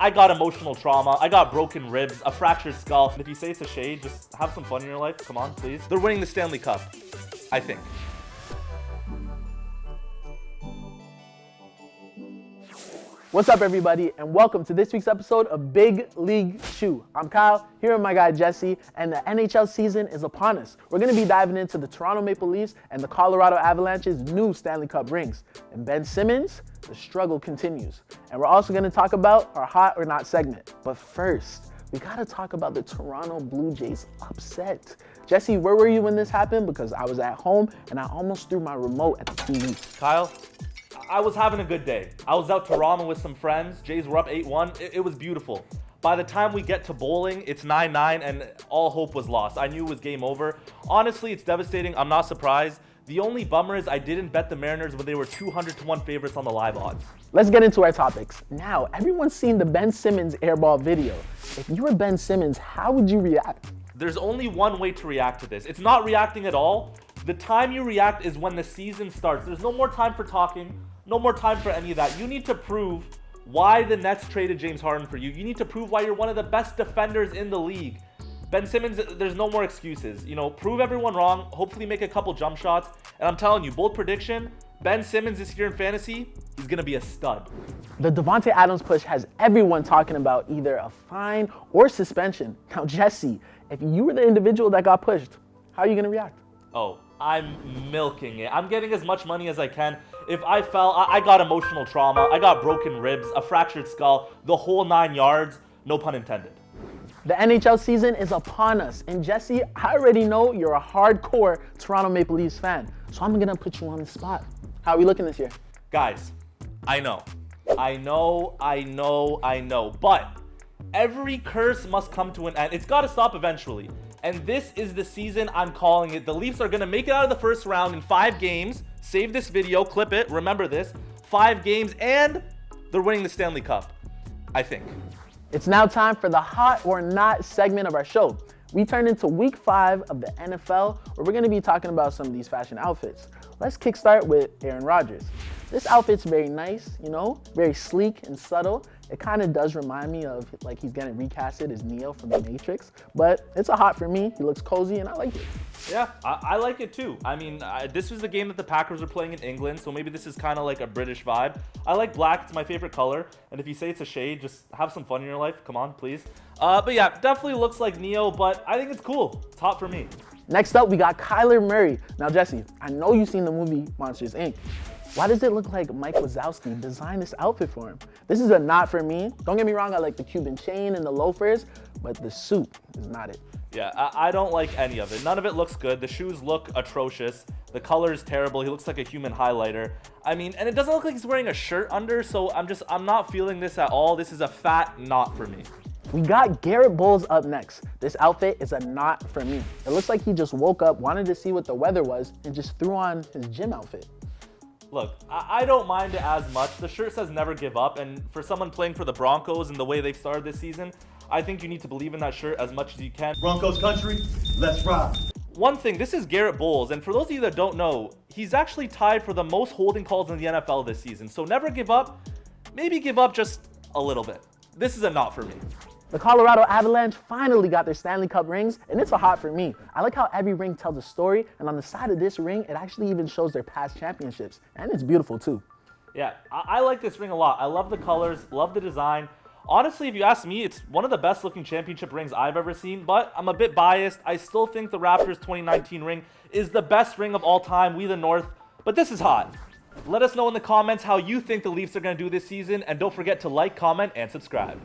I got emotional trauma. I got broken ribs, a fractured skull. And if you say it's a shade, just have some fun in your life. Come on, please. They're winning the Stanley Cup, I think. What's up, everybody, and welcome to this week's episode of Big League Chew. I'm Kyle, here with my guy Jesse, and the NHL season is upon us. We're going to be diving into the Toronto Maple Leafs and the Colorado Avalanche's new Stanley Cup rings. And Ben Simmons, the struggle continues. And we're also going to talk about our hot or not segment. But first, we got to talk about the Toronto Blue Jays upset. Jesse, where were you when this happened? Because I was at home, and I almost threw my remote at the TV. Kyle, I was having a good day. I was out Toronto with some friends. Jays were up 8-1. It was beautiful. By the time we get to bowling, it's 9-9 and all hope was lost. I knew it was game over. Honestly, it's devastating. I'm not surprised. The only bummer is I didn't bet the Mariners when they were 200-1 favorites on the live odds. Let's get into our topics. Now, everyone's seen the Ben Simmons airball video. If you were Ben Simmons, how would you react? There's only one way to react to this. It's not reacting at all. The time you react is when the season starts. There's no more time for talking. No more time for any of that. You need to prove why the Nets traded James Harden for you. You need to prove why you're one of the best defenders in the league. Ben Simmons, there's no more excuses. You know, prove everyone wrong. Hopefully make a couple jump shots. And I'm telling you, bold prediction, Ben Simmons this year in fantasy, he's going to be a stud. The Davante Adams push has everyone talking about either a fine or suspension. Now, Jesse, if you were the individual that got pushed, how are you going to react? Oh, I'm milking it. I'm getting as much money as I can. If I fell, I got emotional trauma. I got broken ribs, a fractured skull, the whole 9 yards, no pun intended. The NHL season is upon us. And Jesse, I already know you're a hardcore Toronto Maple Leafs fan. So I'm going to put you on the spot. How are we looking this year? Guys, I know. But every curse must come to an end. It's got to stop eventually. And this is the season I'm calling it. The Leafs are going to make it out of the first round in 5 games. Save this video, clip it, remember this. 5 games, and they're winning the Stanley Cup, I think. It's now time for the hot or not segment of our show. We turn into week 5 of the NFL, where we're going to be talking about some of these fashion outfits. Let's kickstart with Aaron Rodgers. This outfit's very nice, you know, very sleek and subtle. It kind of does remind me of like he's getting recasted as Neo from The Matrix, but it's a hot for me. He looks cozy and I like it. Yeah, I like it too. I mean, this was the game that the Packers were playing in England, so maybe this is kind of like a British vibe. I like black, it's my favorite color, and if you say it's a shade, just have some fun in your life. Come on, please. But yeah, definitely looks like Neo, but I think it's cool. It's hot for me. Next up, we got Kyler Murray. Now, Jesse, I know you've seen the movie Monsters, Inc. Why does it look like Mike Wazowski designed this outfit for him? This is a not for me. Don't get me wrong, I like the Cuban chain and the loafers, but the suit is not it. Yeah, I don't like any of it. None of it looks good. The shoes look atrocious. The color is terrible. He looks like a human highlighter. I mean, and it doesn't look like he's wearing a shirt under, so I'm not feeling this at all. This is a fat not for me. We got Garrett Bowles up next. This outfit is a not for me. It looks like he just woke up, wanted to see what the weather was, and just threw on his gym outfit. Look, I don't mind it as much. The shirt says never give up, and for someone playing for the Broncos and the way they've started this season, I think you need to believe in that shirt as much as you can. Broncos country, let's ride. One thing, this is Garrett Bowles, and for those of you that don't know, he's actually tied for the most holding calls in the NFL this season. So never give up, maybe give up just a little bit. This is a not for me. The Colorado Avalanche finally got their Stanley Cup rings, and it's a hot for me. I like how every ring tells a story, and on the side of this ring, it actually even shows their past championships, and it's beautiful too. Yeah, I like this ring a lot. I love the colors, love the design. Honestly, if you ask me, it's one of the best looking championship rings I've ever seen, but I'm a bit biased. I still think the Raptors 2019 ring is the best ring of all time, we the North, but this is hot. Let us know in the comments how you think the Leafs are going to do this season, and don't forget to like, comment, and subscribe.